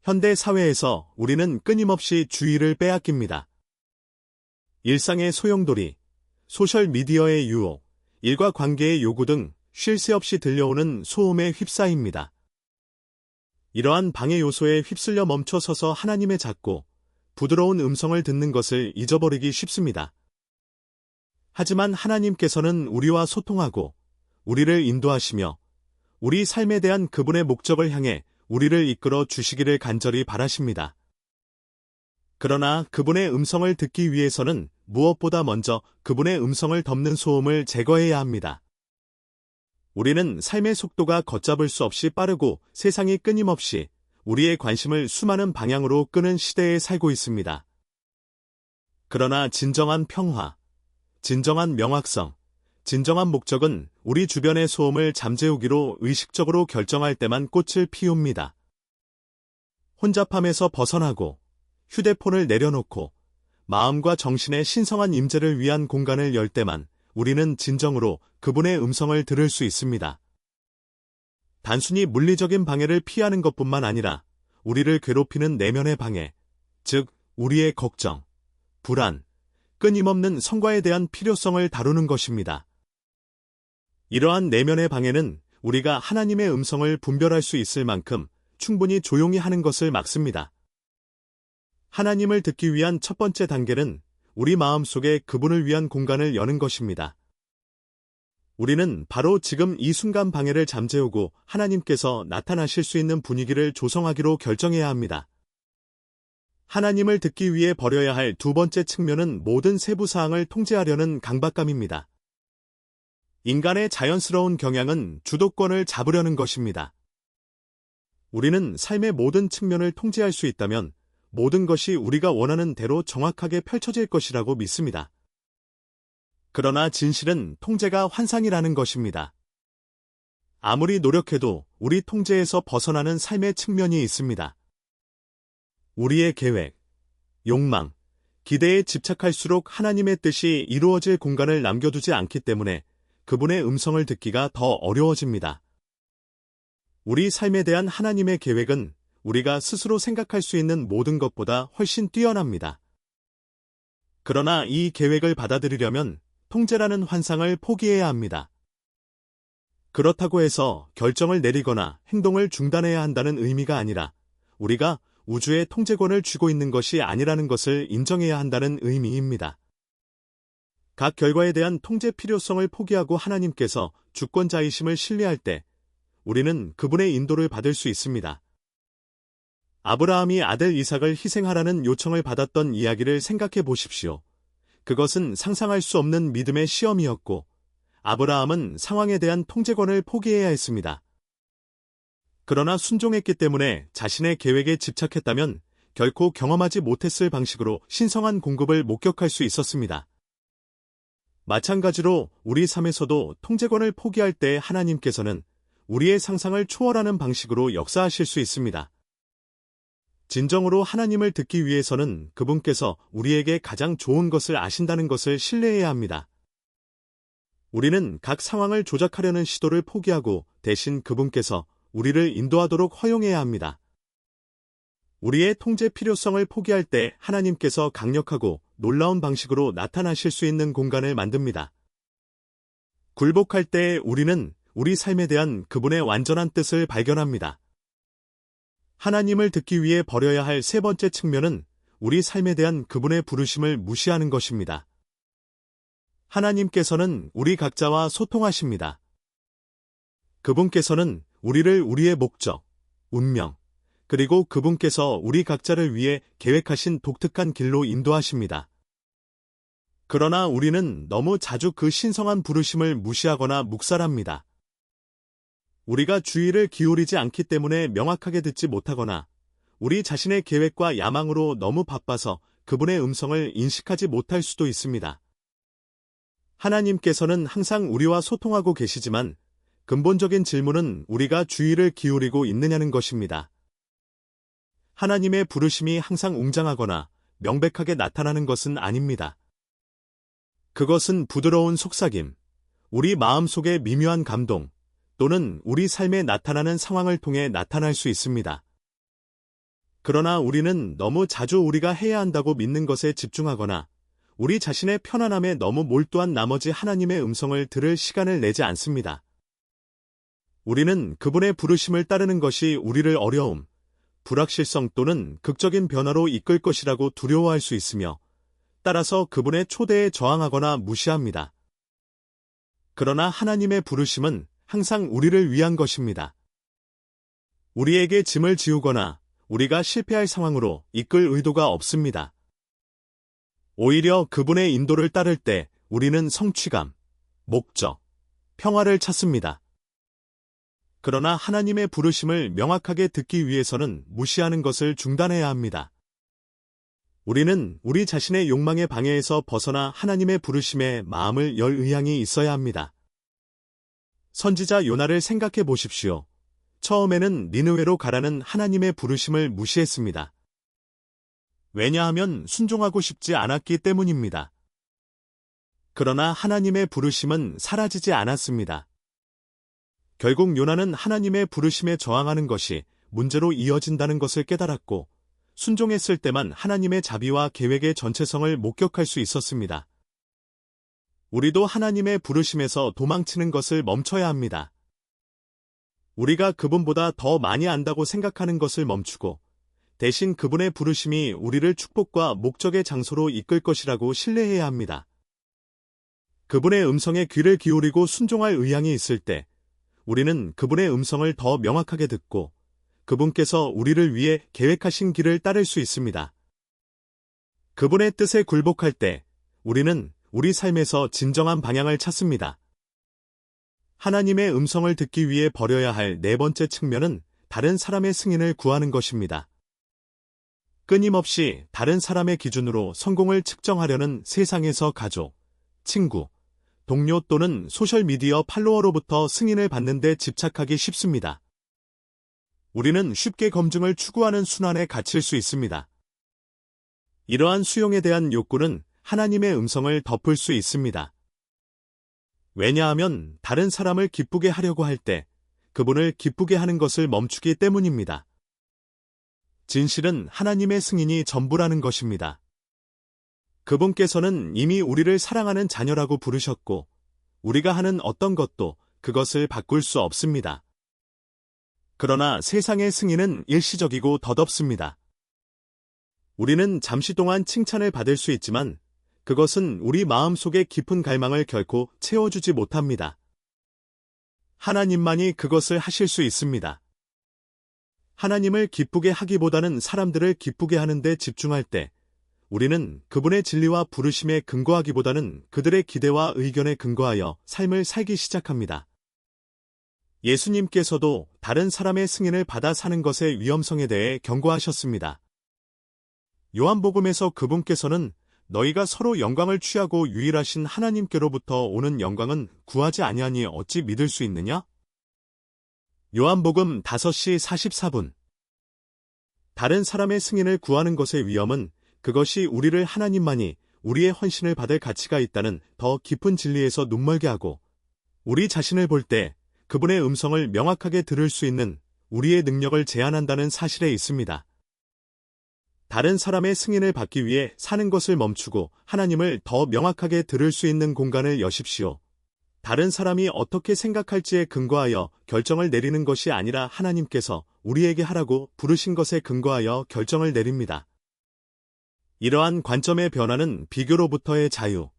현대 사회에서 우리는 끊임없이 주의를 빼앗깁니다. 일상의 소용돌이, 소셜미디어의 유혹, 일과 관계의 요구 등 쉴 새 없이 들려오는 소음에 휩싸입니다. 이러한 방해 요소에 휩쓸려 멈춰서서 하나님의 작고 부드러운 음성을 듣는 것을 잊어버리기 쉽습니다. 하지만 하나님께서는 우리와 소통하고 우리를 인도하시며 우리 삶에 대한 그분의 목적을 향해 우리를 이끌어 주시기를 간절히 바라십니다. 그러나 그분의 음성을 듣기 위해서는 무엇보다 먼저 그분의 음성을 덮는 소음을 제거해야 합니다. 우리는 삶의 속도가 걷잡을 수 없이 빠르고 세상이 끊임없이 우리의 관심을 수많은 방향으로 끄는 시대에 살고 있습니다. 그러나 진정한 평화, 진정한 명확성, 진정한 목적은 우리 주변의 소음을 잠재우기로 의식적으로 결정할 때만 꽃을 피웁니다. 혼잡함에서 벗어나고 휴대폰을 내려놓고 마음과 정신의 신성한 임재를 위한 공간을 열 때만 우리는 진정으로 그분의 음성을 들을 수 있습니다. 단순히 물리적인 방해를 피하는 것뿐만 아니라 우리를 괴롭히는 내면의 방해, 즉 우리의 걱정, 불안, 끊임없는 성과에 대한 필요성을 다루는 것입니다. 이러한 내면의 방해는 우리가 하나님의 음성을 분별할 수 있을 만큼 충분히 조용히 하는 것을 막습니다. 하나님을 듣기 위한 첫 번째 단계는 우리 마음속에 그분을 위한 공간을 여는 것입니다. 우리는 바로 지금 이 순간 방해를 잠재우고 하나님께서 나타나실 수 있는 분위기를 조성하기로 결정해야 합니다. 하나님을 듣기 위해 버려야 할 두 번째 측면은 모든 세부 사항을 통제하려는 강박감입니다. 인간의 자연스러운 경향은 주도권을 잡으려는 것입니다. 우리는 삶의 모든 측면을 통제할 수 있다면 모든 것이 우리가 원하는 대로 정확하게 펼쳐질 것이라고 믿습니다. 그러나 진실은 통제가 환상이라는 것입니다. 아무리 노력해도 우리 통제에서 벗어나는 삶의 측면이 있습니다. 우리의 계획, 욕망, 기대에 집착할수록 하나님의 뜻이 이루어질 공간을 남겨두지 않기 때문에 그분의 음성을 듣기가 더 어려워집니다. 우리 삶에 대한 하나님의 계획은 우리가 스스로 생각할 수 있는 모든 것보다 훨씬 뛰어납니다. 그러나 이 계획을 받아들이려면 통제라는 환상을 포기해야 합니다. 그렇다고 해서 결정을 내리거나 행동을 중단해야 한다는 의미가 아니라 우리가 우주의 통제권을 쥐고 있는 것이 아니라는 것을 인정해야 한다는 의미입니다. 각 결과에 대한 통제 필요성을 포기하고 하나님께서 주권자이심을 신뢰할 때 우리는 그분의 인도를 받을 수 있습니다. 아브라함이 아들 이삭을 희생하라는 요청을 받았던 이야기를 생각해 보십시오. 그것은 상상할 수 없는 믿음의 시험이었고 아브라함은 상황에 대한 통제권을 포기해야 했습니다. 그러나 순종했기 때문에 자신의 계획에 집착했다면 결코 경험하지 못했을 방식으로 신성한 공급을 목격할 수 있었습니다. 마찬가지로 우리 삶에서도 통제권을 포기할 때 하나님께서는 우리의 상상을 초월하는 방식으로 역사하실 수 있습니다. 진정으로 하나님을 듣기 위해서는 그분께서 우리에게 가장 좋은 것을 아신다는 것을 신뢰해야 합니다. 우리는 각 상황을 조작하려는 시도를 포기하고 대신 그분께서 우리를 인도하도록 허용해야 합니다. 우리의 통제 필요성을 포기할 때 하나님께서 강력하고 놀라운 방식으로 나타나실 수 있는 공간을 만듭니다. 굴복할 때 우리는 우리 삶에 대한 그분의 완전한 뜻을 발견합니다. 하나님을 듣기 위해 버려야 할 세 번째 측면은 우리 삶에 대한 그분의 부르심을 무시하는 것입니다. 하나님께서는 우리 각자와 소통하십니다. 그분께서는 우리를 우리의 목적, 운명, 그리고 그분께서 우리 각자를 위해 계획하신 독특한 길로 인도하십니다. 그러나 우리는 너무 자주 그 신성한 부르심을 무시하거나 묵살합니다. 우리가 주의를 기울이지 않기 때문에 명확하게 듣지 못하거나 우리 자신의 계획과 야망으로 너무 바빠서 그분의 음성을 인식하지 못할 수도 있습니다. 하나님께서는 항상 우리와 소통하고 계시지만 근본적인 질문은 우리가 주의를 기울이고 있느냐는 것입니다. 하나님의 부르심이 항상 웅장하거나 명백하게 나타나는 것은 아닙니다. 그것은 부드러운 속삭임, 우리 마음속의 미묘한 감동, 또는 우리 삶에 나타나는 상황을 통해 나타날 수 있습니다. 그러나 우리는 너무 자주 우리가 해야 한다고 믿는 것에 집중하거나 우리 자신의 편안함에 너무 몰두한 나머지 하나님의 음성을 들을 시간을 내지 않습니다. 우리는 그분의 부르심을 따르는 것이 우리를 어려움, 불확실성 또는 극적인 변화로 이끌 것이라고 두려워할 수 있으며 따라서 그분의 초대에 저항하거나 무시합니다. 그러나 하나님의 부르심은 항상 우리를 위한 것입니다. 우리에게 짐을 지우거나 우리가 실패할 상황으로 이끌 의도가 없습니다. 오히려 그분의 인도를 따를 때 우리는 성취감, 목적, 평화를 찾습니다. 그러나 하나님의 부르심을 명확하게 듣기 위해서는 무시하는 것을 중단해야 합니다. 우리는 우리 자신의 욕망의 방해에서 벗어나 하나님의 부르심에 마음을 열 의향이 있어야 합니다. 선지자 요나를 생각해 보십시오. 처음에는 니느웨로 가라는 하나님의 부르심을 무시했습니다. 왜냐하면 순종하고 싶지 않았기 때문입니다. 그러나 하나님의 부르심은 사라지지 않았습니다. 결국 요나는 하나님의 부르심에 저항하는 것이 문제로 이어진다는 것을 깨달았고 순종했을 때만 하나님의 자비와 계획의 전체성을 목격할 수 있었습니다. 우리도 하나님의 부르심에서 도망치는 것을 멈춰야 합니다. 우리가 그분보다 더 많이 안다고 생각하는 것을 멈추고 대신 그분의 부르심이 우리를 축복과 목적의 장소로 이끌 것이라고 신뢰해야 합니다. 그분의 음성에 귀를 기울이고 순종할 의향이 있을 때 우리는 그분의 음성을 더 명확하게 듣고 그분께서 우리를 위해 계획하신 길을 따를 수 있습니다. 그분의 뜻에 굴복할 때 우리는 우리 삶에서 진정한 방향을 찾습니다. 하나님의 음성을 듣기 위해 버려야 할 네 번째 측면은 다른 사람의 승인을 구하는 것입니다. 끊임없이 다른 사람의 기준으로 성공을 측정하려는 세상에서 가족, 친구, 동료 또는 소셜미디어 팔로워로부터 승인을 받는 데 집착하기 쉽습니다. 우리는 쉽게 검증을 추구하는 순환에 갇힐 수 있습니다. 이러한 수용에 대한 욕구는 하나님의 음성을 덮을 수 있습니다. 왜냐하면 다른 사람을 기쁘게 하려고 할 때 그분을 기쁘게 하는 것을 멈추기 때문입니다. 진실은 하나님의 승인이 전부라는 것입니다. 그분께서는 이미 우리를 사랑하는 자녀라고 부르셨고 우리가 하는 어떤 것도 그것을 바꿀 수 없습니다. 그러나 세상의 승인은 일시적이고 덧없습니다. 우리는 잠시 동안 칭찬을 받을 수 있지만 그것은 우리 마음속의 깊은 갈망을 결코 채워주지 못합니다. 하나님만이 그것을 하실 수 있습니다. 하나님을 기쁘게 하기보다는 사람들을 기쁘게 하는 데 집중할 때 우리는 그분의 진리와 부르심에 근거하기보다는 그들의 기대와 의견에 근거하여 삶을 살기 시작합니다. 예수님께서도 다른 사람의 승인을 받아 사는 것의 위험성에 대해 경고하셨습니다. 요한복음에서 그분께서는 너희가 서로 영광을 취하고 유일하신 하나님께로부터 오는 영광은 구하지 아니하니 어찌 믿을 수 있느냐? 요한복음 5시 44분. 다른 사람의 승인을 구하는 것의 위험은 그것이 우리를 하나님만이 우리의 헌신을 받을 가치가 있다는 더 깊은 진리에서 눈멀게 하고 우리 자신을 볼 때 그분의 음성을 명확하게 들을 수 있는 우리의 능력을 제한한다는 사실에 있습니다. 다른 사람의 승인을 받기 위해 사는 것을 멈추고 하나님을 더 명확하게 들을 수 있는 공간을 여십시오. 다른 사람이 어떻게 생각할지에 근거하여 결정을 내리는 것이 아니라 하나님께서 우리에게 하라고 부르신 것에 근거하여 결정을 내립니다. 이러한 관점의 변화는 비교로부터의 자유,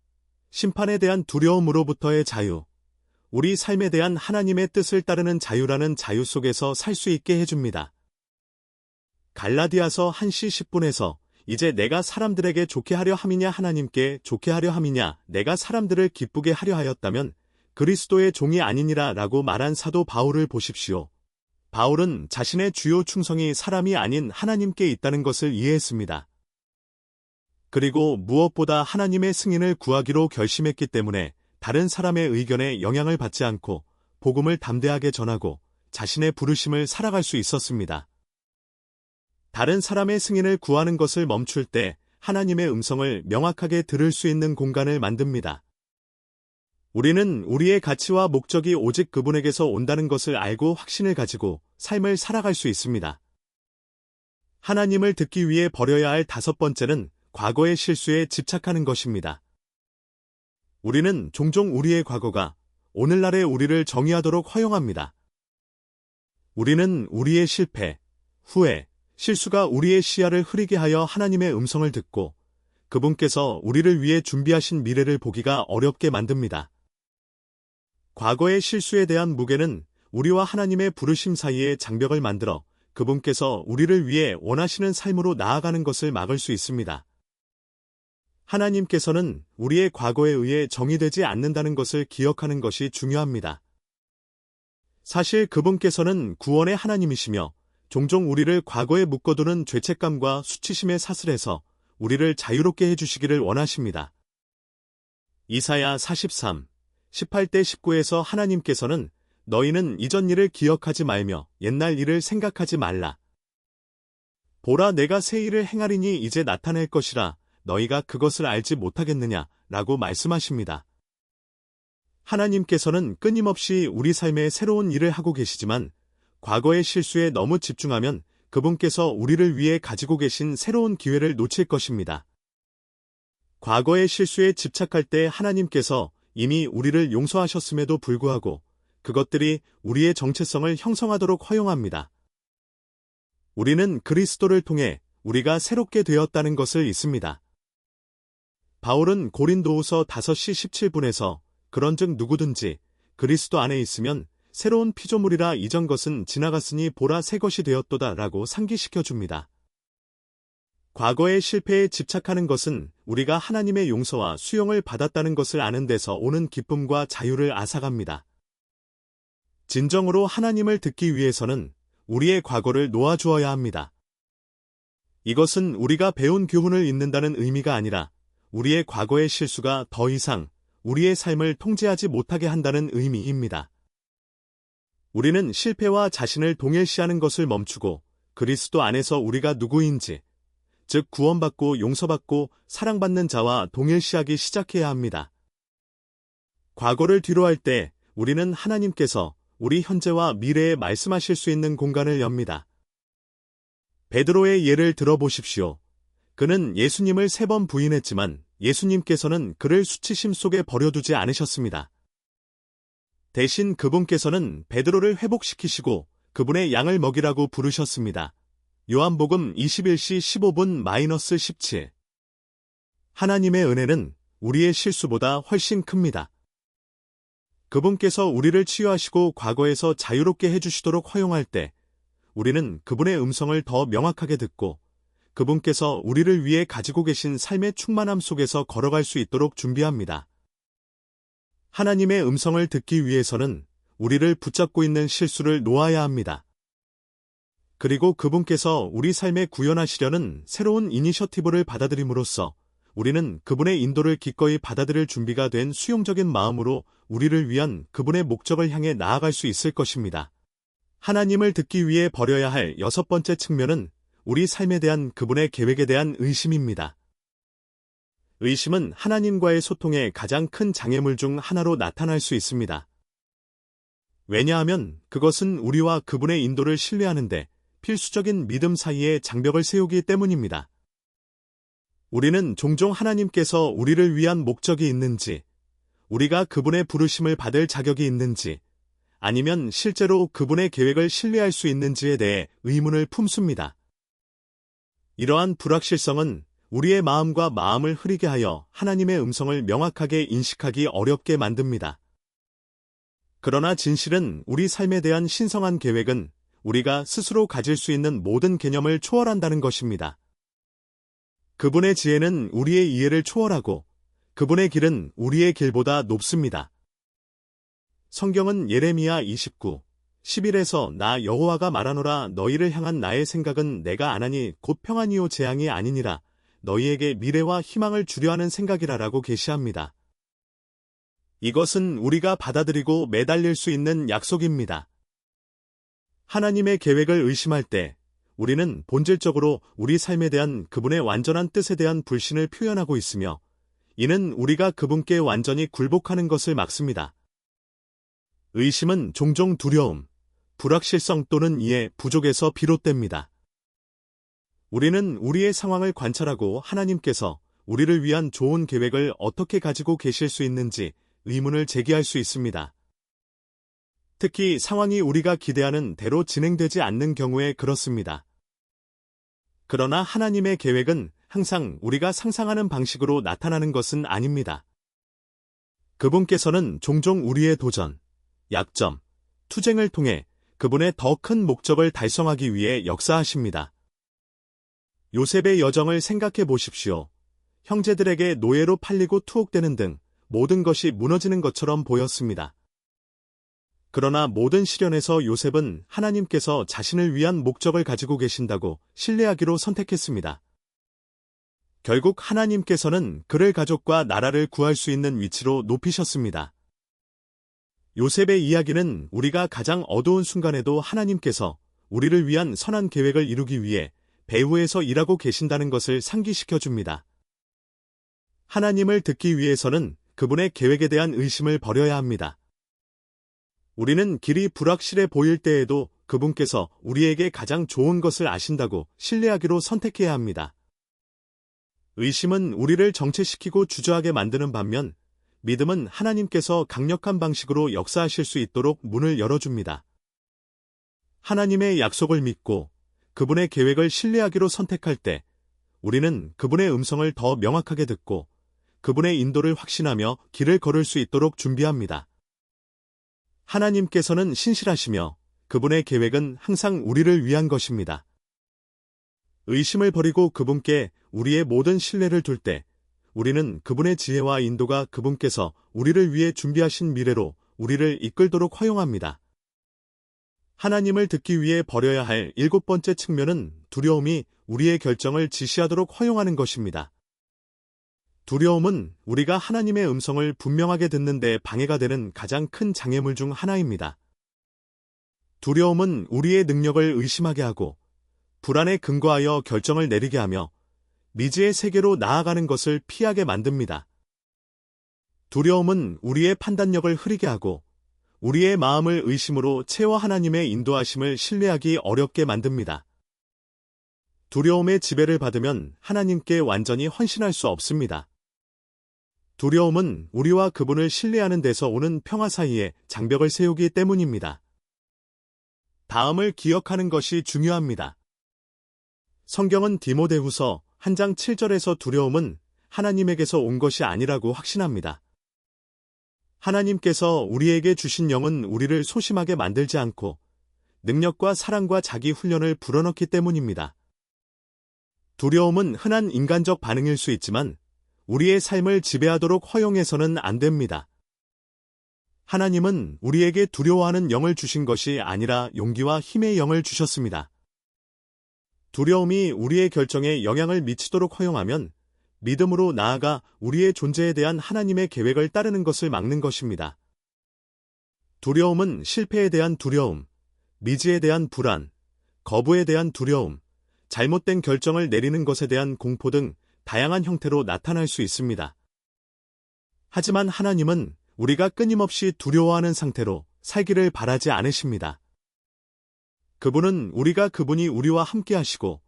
심판에 대한 두려움으로부터의 자유, 우리 삶에 대한 하나님의 뜻을 따르는 자유라는 자유 속에서 살 수 있게 해줍니다. 갈라디아서 1시 10분에서 이제 내가 사람들에게 좋게 하려 함이냐 하나님께 좋게 하려 함이냐 내가 사람들을 기쁘게 하려 하였다면 그리스도의 종이 아니니라 라고 말한 사도 바울을 보십시오. 바울은 자신의 주요 충성이 사람이 아닌 하나님께 있다는 것을 이해했습니다. 그리고 무엇보다 하나님의 승인을 구하기로 결심했기 때문에 다른 사람의 의견에 영향을 받지 않고 복음을 담대하게 전하고 자신의 부르심을 살아갈 수 있었습니다. 다른 사람의 승인을 구하는 것을 멈출 때 하나님의 음성을 명확하게 들을 수 있는 공간을 만듭니다. 우리는 우리의 가치와 목적이 오직 그분에게서 온다는 것을 알고 확신을 가지고 삶을 살아갈 수 있습니다. 하나님을 듣기 위해 버려야 할 다섯 번째는 과거의 실수에 집착하는 것입니다. 우리는 종종 우리의 과거가 오늘날의 우리를 정의하도록 허용합니다. 우리는 우리의 실패, 후회, 실수가 우리의 시야를 흐리게 하여 하나님의 음성을 듣고 그분께서 우리를 위해 준비하신 미래를 보기가 어렵게 만듭니다. 과거의 실수에 대한 무게는 우리와 하나님의 부르심 사이에 장벽을 만들어 그분께서 우리를 위해 원하시는 삶으로 나아가는 것을 막을 수 있습니다. 하나님께서는 우리의 과거에 의해 정의되지 않는다는 것을 기억하는 것이 중요합니다. 사실 그분께서는 구원의 하나님이시며 종종 우리를 과거에 묶어두는 죄책감과 수치심에 사슬해서 우리를 자유롭게 해주시기를 원하십니다. 이사야 43, 18대 19에서 하나님께서는 너희는 이전 일을 기억하지 말며 옛날 일을 생각하지 말라. 보라 내가 새 일을 행하리니 이제 나타낼 것이라 너희가 그것을 알지 못하겠느냐 라고 말씀하십니다. 하나님께서는 끊임없이 우리 삶에 새로운 일을 하고 계시지만 과거의 실수에 너무 집중하면 그분께서 우리를 위해 가지고 계신 새로운 기회를 놓칠 것입니다. 과거의 실수에 집착할 때 하나님께서 이미 우리를 용서하셨음에도 불구하고 그것들이 우리의 정체성을 형성하도록 허용합니다. 우리는 그리스도를 통해 우리가 새롭게 되었다는 것을 잊습니다. 바울은 고린도후서 5시 17분에서 그런즉 누구든지 그리스도 안에 있으면 새로운 피조물이라 이전 것은 지나갔으니 보라 새 것이 되었도다 라고 상기시켜 줍니다. 과거의 실패에 집착하는 것은 우리가 하나님의 용서와 수용을 받았다는 것을 아는 데서 오는 기쁨과 자유를 앗아갑니다. 진정으로 하나님을 듣기 위해서는 우리의 과거를 놓아주어야 합니다. 이것은 우리가 배운 교훈을 잊는다는 의미가 아니라 우리의 과거의 실수가 더 이상 우리의 삶을 통제하지 못하게 한다는 의미입니다. 우리는 실패와 자신을 동일시하는 것을 멈추고 그리스도 안에서 우리가 누구인지, 즉 구원받고 용서받고 사랑받는 자와 동일시하기 시작해야 합니다. 과거를 뒤로할 때 우리는 하나님께서 우리 현재와 미래에 말씀하실 수 있는 공간을 엽니다. 베드로의 예를 들어보십시오. 그는 예수님을 3번 부인했지만 예수님께서는 그를 수치심 속에 버려두지 않으셨습니다. 대신 그분께서는 베드로를 회복시키시고 그분의 양을 먹이라고 부르셨습니다. 요한복음 21시 15분-17. 하나님의 은혜는 우리의 실수보다 훨씬 큽니다. 그분께서 우리를 치유하시고 과거에서 자유롭게 해주시도록 허용할 때 우리는 그분의 음성을 더 명확하게 듣고 그분께서 우리를 위해 가지고 계신 삶의 충만함 속에서 걸어갈 수 있도록 준비합니다. 하나님의 음성을 듣기 위해서는 우리를 붙잡고 있는 실수를 놓아야 합니다. 그리고 그분께서 우리 삶에 구현하시려는 새로운 이니셔티브를 받아들임으로써 우리는 그분의 인도를 기꺼이 받아들일 준비가 된 수용적인 마음으로 우리를 위한 그분의 목적을 향해 나아갈 수 있을 것입니다. 하나님을 듣기 위해 버려야 할 6번째 측면은 우리 삶에 대한 그분의 계획에 대한 의심입니다. 의심은 하나님과의 소통의 가장 큰 장애물 중 하나로 나타날 수 있습니다. 왜냐하면 그것은 우리와 그분의 인도를 신뢰하는데 필수적인 믿음 사이에 장벽을 세우기 때문입니다. 우리는 종종 하나님께서 우리를 위한 목적이 있는지, 우리가 그분의 부르심을 받을 자격이 있는지, 아니면 실제로 그분의 계획을 신뢰할 수 있는지에 대해 의문을 품습니다. 이러한 불확실성은 우리의 마음과 마음을 흐리게 하여 하나님의 음성을 명확하게 인식하기 어렵게 만듭니다. 그러나 진실은 우리 삶에 대한 신성한 계획은 우리가 스스로 가질 수 있는 모든 개념을 초월한다는 것입니다. 그분의 지혜는 우리의 이해를 초월하고 그분의 길은 우리의 길보다 높습니다. 성경은 예레미야 29, 11에서 나 여호와가 말하노라 너희를 향한 나의 생각은 내가 안하니 곧 평안이요 재앙이 아니니라 너희에게 미래와 희망을 주려 하는 생각이라라고 계시합니다. 이것은 우리가 받아들이고 매달릴 수 있는 약속입니다. 하나님의 계획을 의심할 때 우리는 본질적으로 우리 삶에 대한 그분의 완전한 뜻에 대한 불신을 표현하고 있으며 이는 우리가 그분께 완전히 굴복하는 것을 막습니다. 의심은 종종 두려움, 불확실성 또는 이해 부족에서 비롯됩니다. 우리는 우리의 상황을 관찰하고 하나님께서 우리를 위한 좋은 계획을 어떻게 가지고 계실 수 있는지 의문을 제기할 수 있습니다. 특히 상황이 우리가 기대하는 대로 진행되지 않는 경우에 그렇습니다. 그러나 하나님의 계획은 항상 우리가 상상하는 방식으로 나타나는 것은 아닙니다. 그분께서는 종종 우리의 도전, 약점, 투쟁을 통해 그분의 더 큰 목적을 달성하기 위해 역사하십니다. 요셉의 여정을 생각해 보십시오. 형제들에게 노예로 팔리고 투옥되는 등 모든 것이 무너지는 것처럼 보였습니다. 그러나 모든 시련에서 요셉은 하나님께서 자신을 위한 목적을 가지고 계신다고 신뢰하기로 선택했습니다. 결국 하나님께서는 그를 가족과 나라를 구할 수 있는 위치로 높이셨습니다. 요셉의 이야기는 우리가 가장 어두운 순간에도 하나님께서 우리를 위한 선한 계획을 이루기 위해 배후에서 일하고 계신다는 것을 상기시켜 줍니다. 하나님을 듣기 위해서는 그분의 계획에 대한 의심을 버려야 합니다. 우리는 길이 불확실해 보일 때에도 그분께서 우리에게 가장 좋은 것을 아신다고 신뢰하기로 선택해야 합니다. 의심은 우리를 정체시키고 주저하게 만드는 반면, 믿음은 하나님께서 강력한 방식으로 역사하실 수 있도록 문을 열어줍니다. 하나님의 약속을 믿고 그분의 계획을 신뢰하기로 선택할 때, 우리는 그분의 음성을 더 명확하게 듣고 그분의 인도를 확신하며 길을 걸을 수 있도록 준비합니다. 하나님께서는 신실하시며 그분의 계획은 항상 우리를 위한 것입니다. 의심을 버리고 그분께 우리의 모든 신뢰를 둘 때, 우리는 그분의 지혜와 인도가 그분께서 우리를 위해 준비하신 미래로 우리를 이끌도록 허용합니다. 하나님을 듣기 위해 버려야 할 7번째 측면은 두려움이 우리의 결정을 지시하도록 허용하는 것입니다. 두려움은 우리가 하나님의 음성을 분명하게 듣는 데 방해가 되는 가장 큰 장애물 중 하나입니다. 두려움은 우리의 능력을 의심하게 하고 불안에 근거하여 결정을 내리게 하며 미지의 세계로 나아가는 것을 피하게 만듭니다. 두려움은 우리의 판단력을 흐리게 하고 우리의 마음을 의심으로 채워 하나님의 인도하심을 신뢰하기 어렵게 만듭니다. 두려움의 지배를 받으면 하나님께 완전히 헌신할 수 없습니다. 두려움은 우리와 그분을 신뢰하는 데서 오는 평화 사이에 장벽을 세우기 때문입니다. 다음을 기억하는 것이 중요합니다. 성경은 디모데후서 1장 7절에서 두려움은 하나님에게서 온 것이 아니라고 확신합니다. 하나님께서 우리에게 주신 영은 우리를 소심하게 만들지 않고 능력과 사랑과 자기 훈련을 불어넣기 때문입니다. 두려움은 흔한 인간적 반응일 수 있지만 우리의 삶을 지배하도록 허용해서는 안 됩니다. 하나님은 우리에게 두려워하는 영을 주신 것이 아니라 용기와 힘의 영을 주셨습니다. 두려움이 우리의 결정에 영향을 미치도록 허용하면 믿음으로 나아가 우리의 존재에 대한 하나님의 계획을 따르는 것을 막는 것입니다. 두려움은 실패에 대한 두려움, 미지에 대한 불안, 거부에 대한 두려움, 잘못된 결정을 내리는 것에 대한 공포 등 다양한 형태로 나타날 수 있습니다. 하지만 하나님은 우리가 끊임없이 두려워하는 상태로 살기를 바라지 않으십니다. 그분은 우리가 그분이 우리와 함께 하시고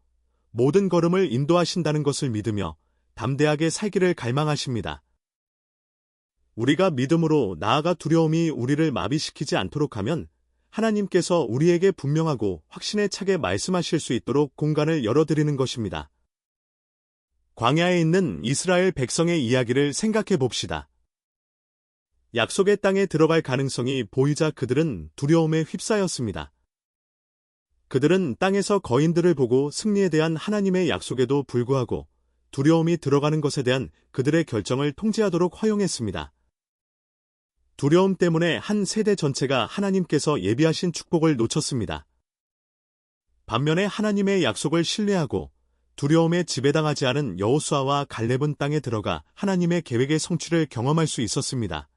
모든 걸음을 인도하신다는 것을 믿으며 담대하게 살기를 갈망하십니다. 우리가 믿음으로 나아가 두려움이 우리를 마비시키지 않도록 하면 하나님께서 우리에게 분명하고 확신에 차게 말씀하실 수 있도록 공간을 열어드리는 것입니다. 광야에 있는 이스라엘 백성의 이야기를 생각해 봅시다. 약속의 땅에 들어갈 가능성이 보이자 그들은 두려움에 휩싸였습니다. 그들은 땅에서 거인들을 보고 승리에 대한 하나님의 약속에도 불구하고 두려움이 들어가는 것에 대한 그들의 결정을 통제하도록 허용했습니다. 두려움 때문에 한 세대 전체가 하나님께서 예비하신 축복을 놓쳤습니다. 반면에 하나님의 약속을 신뢰하고 두려움에 지배당하지 않은 여호수아와 갈렙은 땅에 들어가 하나님의 계획의 성취를 경험할 수 있었습니다.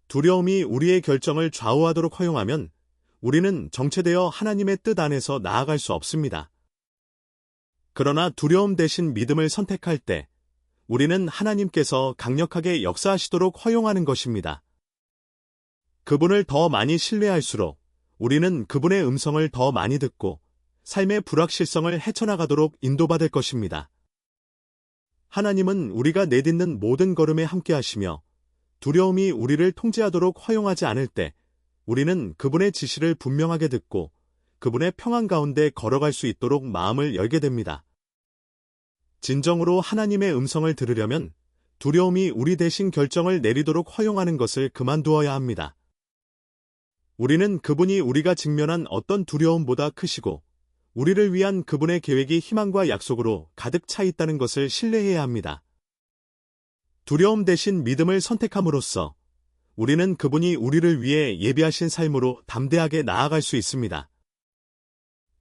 두려움이 우리의 결정을 좌우하도록 허용하면 우리는 정체되어 하나님의 뜻 안에서 나아갈 수 없습니다. 그러나 두려움 대신 믿음을 선택할 때 우리는 하나님께서 강력하게 역사하시도록 허용하는 것입니다. 그분을 더 많이 신뢰할수록 우리는 그분의 음성을 더 많이 듣고 삶의 불확실성을 헤쳐나가도록 인도받을 것입니다. 하나님은 우리가 내딛는 모든 걸음에 함께하시며 두려움이 우리를 통제하도록 허용하지 않을 때 우리는 그분의 지시를 분명하게 듣고 그분의 평안 가운데 걸어갈 수 있도록 마음을 열게 됩니다. 진정으로 하나님의 음성을 들으려면 두려움이 우리 대신 결정을 내리도록 허용하는 것을 그만두어야 합니다. 우리는 그분이 우리가 직면한 어떤 두려움보다 크시고 우리를 위한 그분의 계획이 희망과 약속으로 가득 차 있다는 것을 신뢰해야 합니다. 두려움 대신 믿음을 선택함으로써 우리는 그분이 우리를 위해 예비하신 삶으로 담대하게 나아갈 수 있습니다.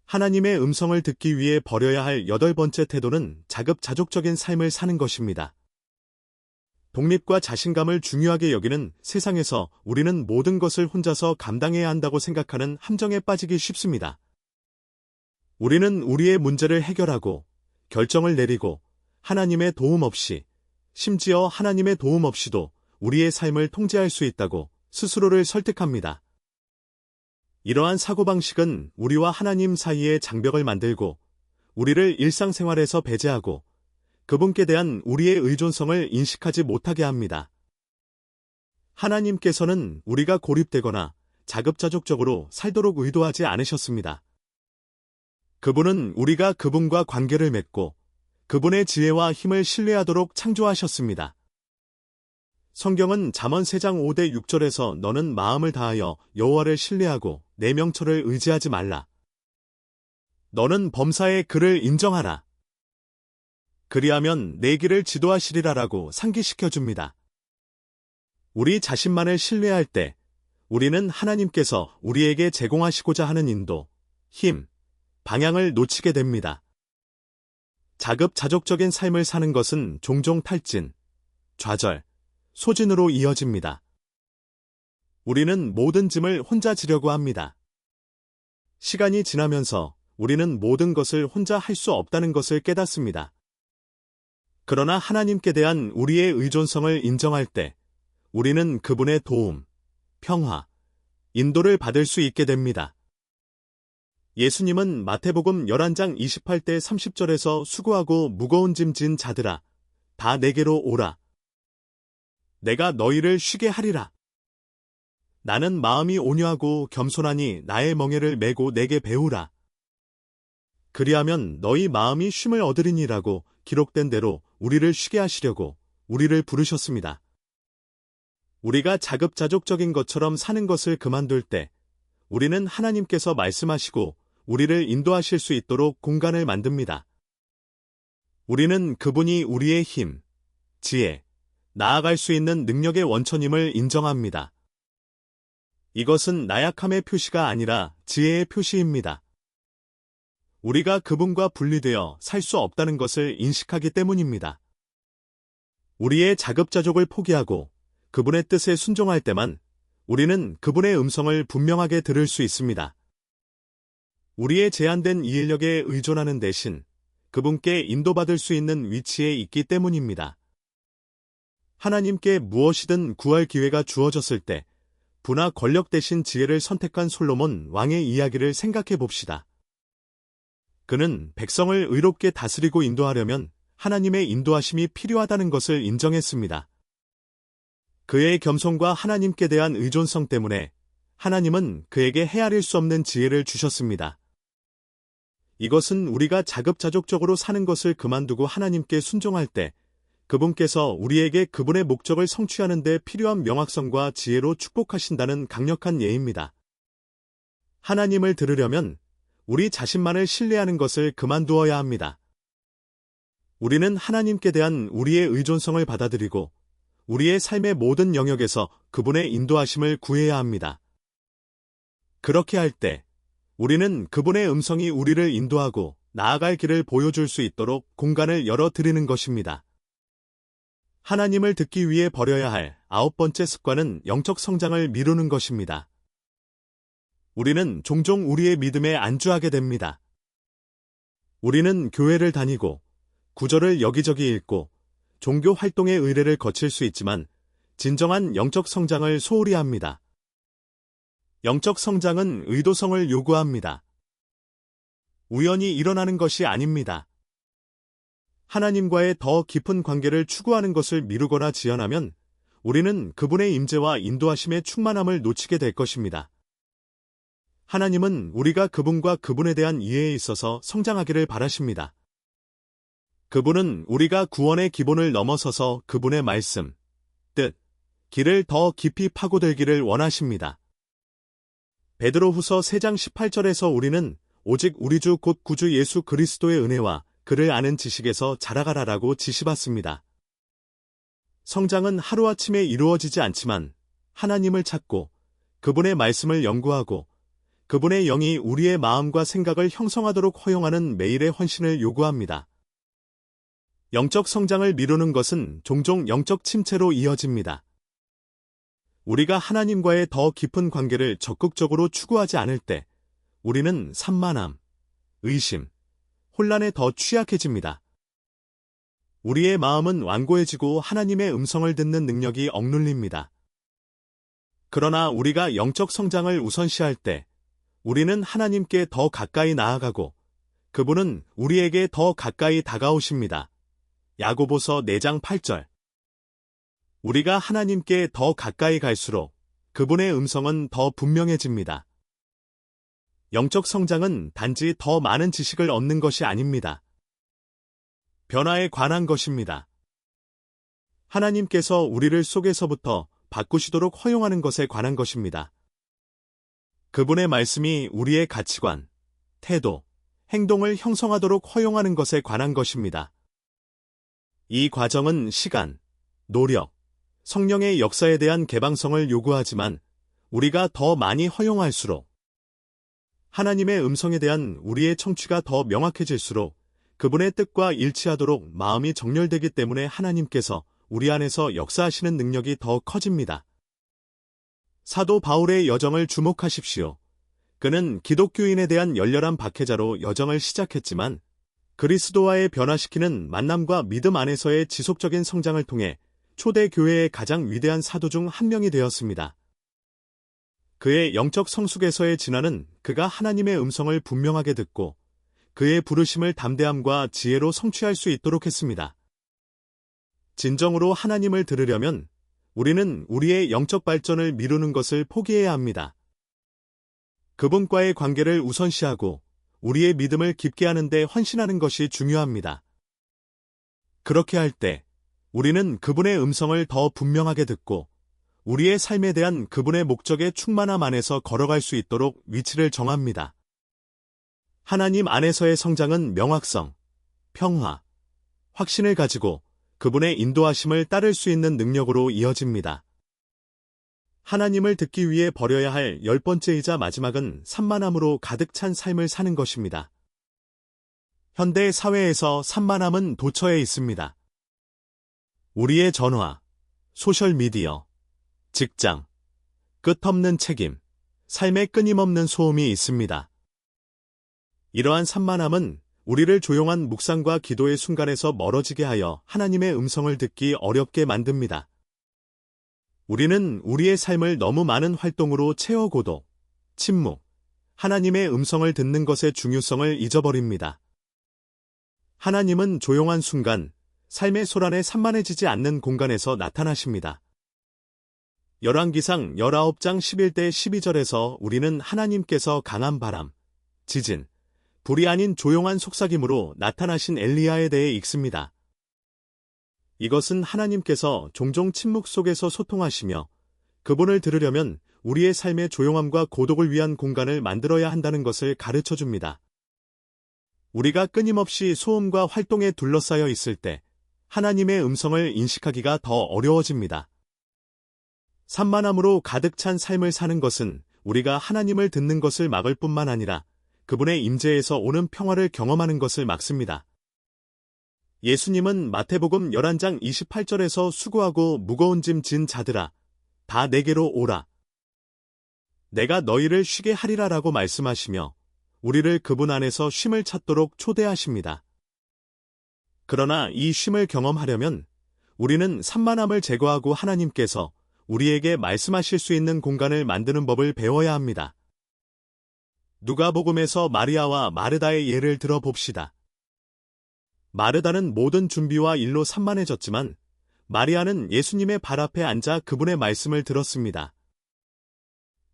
하나님의 음성을 듣기 위해 버려야 할 8번째 태도는 자급자족적인 삶을 사는 것입니다. 독립과 자신감을 중요하게 여기는 세상에서 우리는 모든 것을 혼자서 감당해야 한다고 생각하는 함정에 빠지기 쉽습니다. 우리는 우리의 문제를 해결하고 결정을 내리고 하나님의 도움 없이, 심지어 하나님의 도움 없이도 우리의 삶을 통제할 수 있다고 스스로를 설득합니다. 이러한 사고방식은 우리와 하나님 사이에 장벽을 만들고 우리를 일상생활에서 배제하고 그분께 대한 우리의 의존성을 인식하지 못하게 합니다. 하나님께서는 우리가 고립되거나 자급자족적으로 살도록 의도하지 않으셨습니다. 그분은 우리가 그분과 관계를 맺고 그분의 지혜와 힘을 신뢰하도록 창조하셨습니다. 성경은 잠언 3장 5대 6절에서 너는 마음을 다하여 여호와를 신뢰하고 내 명철을 의지하지 말라. 너는 범사의 그를 인정하라. 그리하면 내 길을 지도하시리라라고 상기시켜줍니다. 우리 자신만을 신뢰할 때 우리는 하나님께서 우리에게 제공하시고자 하는 인도, 힘, 방향을 놓치게 됩니다. 자급자족적인 삶을 사는 것은 종종 탈진, 좌절, 소진으로 이어집니다. 우리는 모든 짐을 혼자 지려고 합니다. 시간이 지나면서 우리는 모든 것을 혼자 할 수 없다는 것을 깨닫습니다. 그러나 하나님께 대한 우리의 의존성을 인정할 때 우리는 그분의 도움, 평화, 인도를 받을 수 있게 됩니다. 예수님은 마태복음 11장 28대 30절에서 수고하고 무거운 짐 진 자들아, 다 내게로 오라. 내가 너희를 쉬게 하리라. 나는 마음이 온유하고 겸손하니 나의 멍에를 메고 내게 배우라. 그리하면 너희 마음이 쉼을 얻으리니라고 기록된 대로 우리를 쉬게 하시려고 우리를 부르셨습니다. 우리가 자급자족적인 것처럼 사는 것을 그만둘 때 우리는 하나님께서 말씀하시고 우리를 인도하실 수 있도록 공간을 만듭니다. 우리는 그분이 우리의 힘, 지혜, 나아갈 수 있는 능력의 원천임을 인정합니다. 이것은 나약함의 표시가 아니라 지혜의 표시입니다. 우리가 그분과 분리되어 살 수 없다는 것을 인식하기 때문입니다. 우리의 자급자족을 포기하고 그분의 뜻에 순종할 때만 우리는 그분의 음성을 분명하게 들을 수 있습니다. 우리의 제한된 이해력에 의존하는 대신 그분께 인도받을 수 있는 위치에 있기 때문입니다. 하나님께 무엇이든 구할 기회가 주어졌을 때 부나 권력 대신 지혜를 선택한 솔로몬 왕의 이야기를 생각해 봅시다. 그는 백성을 의롭게 다스리고 인도하려면 하나님의 인도하심이 필요하다는 것을 인정했습니다. 그의 겸손과 하나님께 대한 의존성 때문에 하나님은 그에게 헤아릴 수 없는 지혜를 주셨습니다. 이것은 우리가 자급자족적으로 사는 것을 그만두고 하나님께 순종할 때 그분께서 우리에게 그분의 목적을 성취하는 데 필요한 명확성과 지혜로 축복하신다는 강력한 예입니다. 하나님을 들으려면 우리 자신만을 신뢰하는 것을 그만두어야 합니다. 우리는 하나님께 대한 우리의 의존성을 받아들이고 우리의 삶의 모든 영역에서 그분의 인도하심을 구해야 합니다. 그렇게 할 때 우리는 그분의 음성이 우리를 인도하고 나아갈 길을 보여줄 수 있도록 공간을 열어드리는 것입니다. 하나님을 듣기 위해 버려야 할 9번째 습관은 영적 성장을 미루는 것입니다. 우리는 종종 우리의 믿음에 안주하게 됩니다. 우리는 교회를 다니고 구절을 여기저기 읽고 종교 활동의 의례를 거칠 수 있지만 진정한 영적 성장을 소홀히 합니다. 영적 성장은 의도성을 요구합니다. 우연히 일어나는 것이 아닙니다. 하나님과의 더 깊은 관계를 추구하는 것을 미루거나 지연하면 우리는 그분의 임재와 인도하심의 충만함을 놓치게 될 것입니다. 하나님은 우리가 그분과 그분에 대한 이해에 있어서 성장하기를 바라십니다. 그분은 우리가 구원의 기본을 넘어서서 그분의 말씀, 뜻, 길을 더 깊이 파고들기를 원하십니다. 베드로후서 3장 18절에서 우리는 오직 우리 주 곧 구주 예수 그리스도의 은혜와 그를 아는 지식에서 자라가라라고 지시받습니다. 성장은 하루아침에 이루어지지 않지만 하나님을 찾고 그분의 말씀을 연구하고 그분의 영이 우리의 마음과 생각을 형성하도록 허용하는 매일의 헌신을 요구합니다. 영적 성장을 미루는 것은 종종 영적 침체로 이어집니다. 우리가 하나님과의 더 깊은 관계를 적극적으로 추구하지 않을 때 우리는 산만함, 의심, 혼란에 더 취약해집니다. 우리의 마음은 완고해지고 하나님의 음성을 듣는 능력이 억눌립니다. 그러나 우리가 영적 성장을 우선시할 때 우리는 하나님께 더 가까이 나아가고 그분은 우리에게 더 가까이 다가오십니다. 야고보서 4장 8절. 우리가 하나님께 더 가까이 갈수록 그분의 음성은 더 분명해집니다. 영적 성장은 단지 더 많은 지식을 얻는 것이 아닙니다. 변화에 관한 것입니다. 하나님께서 우리를 속에서부터 바꾸시도록 허용하는 것에 관한 것입니다. 그분의 말씀이 우리의 가치관, 태도, 행동을 형성하도록 허용하는 것에 관한 것입니다. 이 과정은 시간, 노력, 성령의 역사에 대한 개방성을 요구하지만 우리가 더 많이 허용할수록 하나님의 음성에 대한 우리의 청취가 더 명확해질수록 그분의 뜻과 일치하도록 마음이 정렬되기 때문에 하나님께서 우리 안에서 역사하시는 능력이 더 커집니다. 사도 바울의 여정을 주목하십시오. 그는 기독교인에 대한 열렬한 박해자로 여정을 시작했지만 그리스도와의 변화시키는 만남과 믿음 안에서의 지속적인 성장을 통해 초대 교회의 가장 위대한 사도 중 한 명이 되었습니다. 그의 영적 성숙에서의 진화는 그가 하나님의 음성을 분명하게 듣고 그의 부르심을 담대함과 지혜로 성취할 수 있도록 했습니다. 진정으로 하나님을 들으려면 우리는 우리의 영적 발전을 미루는 것을 포기해야 합니다. 그분과의 관계를 우선시하고 우리의 믿음을 깊게 하는 데 헌신하는 것이 중요합니다. 그렇게 할 때 우리는 그분의 음성을 더 분명하게 듣고 우리의 삶에 대한 그분의 목적의 충만함 안에서 걸어갈 수 있도록 위치를 정합니다. 하나님 안에서의 성장은 명확성, 평화, 확신을 가지고 그분의 인도하심을 따를 수 있는 능력으로 이어집니다. 하나님을 듣기 위해 버려야 할 10번째이자 마지막은 산만함으로 가득 찬 삶을 사는 것입니다. 현대 사회에서 산만함은 도처에 있습니다. 우리의 전화, 소셜미디어, 직장, 끝없는 책임, 삶에 끊임없는 소음이 있습니다. 이러한 산만함은 우리를 조용한 묵상과 기도의 순간에서 멀어지게 하여 하나님의 음성을 듣기 어렵게 만듭니다. 우리는 우리의 삶을 너무 많은 활동으로 채워고도 침묵, 하나님의 음성을 듣는 것의 중요성을 잊어버립니다. 하나님은 조용한 순간, 삶의 소란에 산만해지지 않는 공간에서 나타나십니다. 열왕기상 19장 11대 12절에서 우리는 하나님께서 강한 바람, 지진, 불이 아닌 조용한 속삭임으로 나타나신 엘리야에 대해 읽습니다. 이것은 하나님께서 종종 침묵 속에서 소통하시며 그분을 들으려면 우리의 삶의 조용함과 고독을 위한 공간을 만들어야 한다는 것을 가르쳐 줍니다. 우리가 끊임없이 소음과 활동에 둘러싸여 있을 때 하나님의 음성을 인식하기가 더 어려워집니다. 산만함으로 가득 찬 삶을 사는 것은 우리가 하나님을 듣는 것을 막을 뿐만 아니라 그분의 임재에서 오는 평화를 경험하는 것을 막습니다. 예수님은 마태복음 11장 28절에서 수고하고 무거운 짐 진 자들아, 다 내게로 오라. 내가 너희를 쉬게 하리라 라고 말씀하시며 우리를 그분 안에서 쉼을 찾도록 초대하십니다. 그러나 이 쉼을 경험하려면 우리는 산만함을 제거하고 하나님께서 우리에게 말씀하실 수 있는 공간을 만드는 법을 배워야 합니다. 누가복음에서 마리아와 마르다의 예를 들어봅시다. 마르다는 모든 준비와 일로 산만해졌지만 마리아는 예수님의 발 앞에 앉아 그분의 말씀을 들었습니다.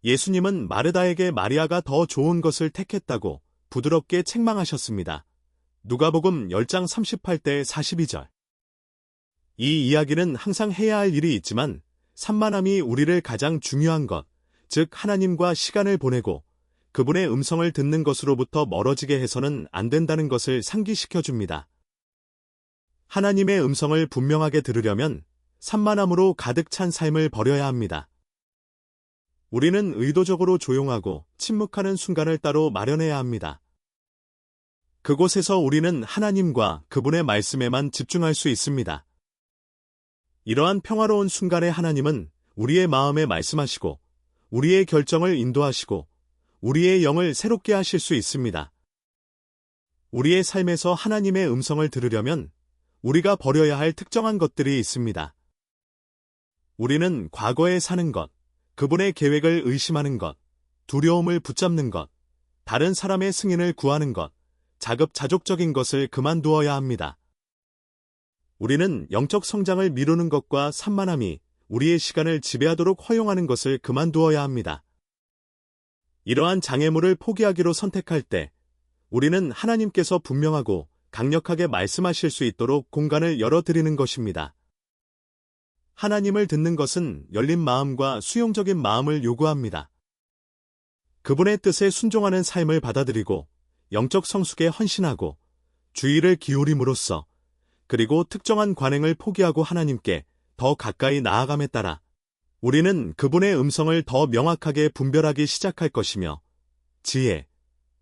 예수님은 마르다에게 마리아가 더 좋은 것을 택했다고 부드럽게 책망하셨습니다. 누가복음 10장 38대 42절. 이 이야기는 항상 해야 할 일이 있지만 산만함이 우리를 가장 중요한 것, 즉 하나님과 시간을 보내고 그분의 음성을 듣는 것으로부터 멀어지게 해서는 안 된다는 것을 상기시켜 줍니다. 하나님의 음성을 분명하게 들으려면 산만함으로 가득 찬 삶을 버려야 합니다. 우리는 의도적으로 조용하고 침묵하는 순간을 따로 마련해야 합니다. 그곳에서 우리는 하나님과 그분의 말씀에만 집중할 수 있습니다. 이러한 평화로운 순간에 하나님은 우리의 마음에 말씀하시고 우리의 결정을 인도하시고 우리의 영을 새롭게 하실 수 있습니다. 우리의 삶에서 하나님의 음성을 들으려면 우리가 버려야 할 특정한 것들이 있습니다. 우리는 과거에 사는 것, 그분의 계획을 의심하는 것, 두려움을 붙잡는 것, 다른 사람의 승인을 구하는 것, 자급자족적인 것을 그만두어야 합니다. 우리는 영적 성장을 미루는 것과 산만함이 우리의 시간을 지배하도록 허용하는 것을 그만두어야 합니다. 이러한 장애물을 포기하기로 선택할 때 우리는 하나님께서 분명하고 강력하게 말씀하실 수 있도록 공간을 열어드리는 것입니다. 하나님을 듣는 것은 열린 마음과 수용적인 마음을 요구합니다. 그분의 뜻에 순종하는 삶을 받아들이고 영적 성숙에 헌신하고 주의를 기울임으로써 그리고 특정한 관행을 포기하고 하나님께 더 가까이 나아감에 따라 우리는 그분의 음성을 더 명확하게 분별하기 시작할 것이며 지혜,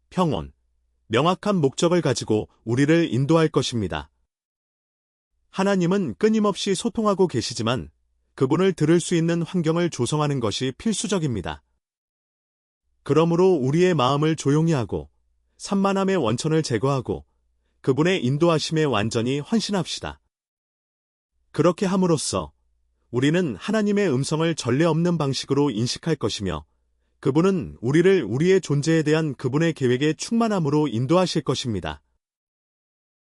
평온, 명확한 목적을 가지고 우리를 인도할 것입니다. 하나님은 끊임없이 소통하고 계시지만 그분을 들을 수 있는 환경을 조성하는 것이 필수적입니다. 그러므로 우리의 마음을 조용히 하고 산만함의 원천을 제거하고 그분의 인도하심에 완전히 헌신합시다. 그렇게 함으로써 우리는 하나님의 음성을 전례 없는 방식으로 인식할 것이며 그분은 우리를 우리의 존재에 대한 그분의 계획의 충만함으로 인도하실 것입니다.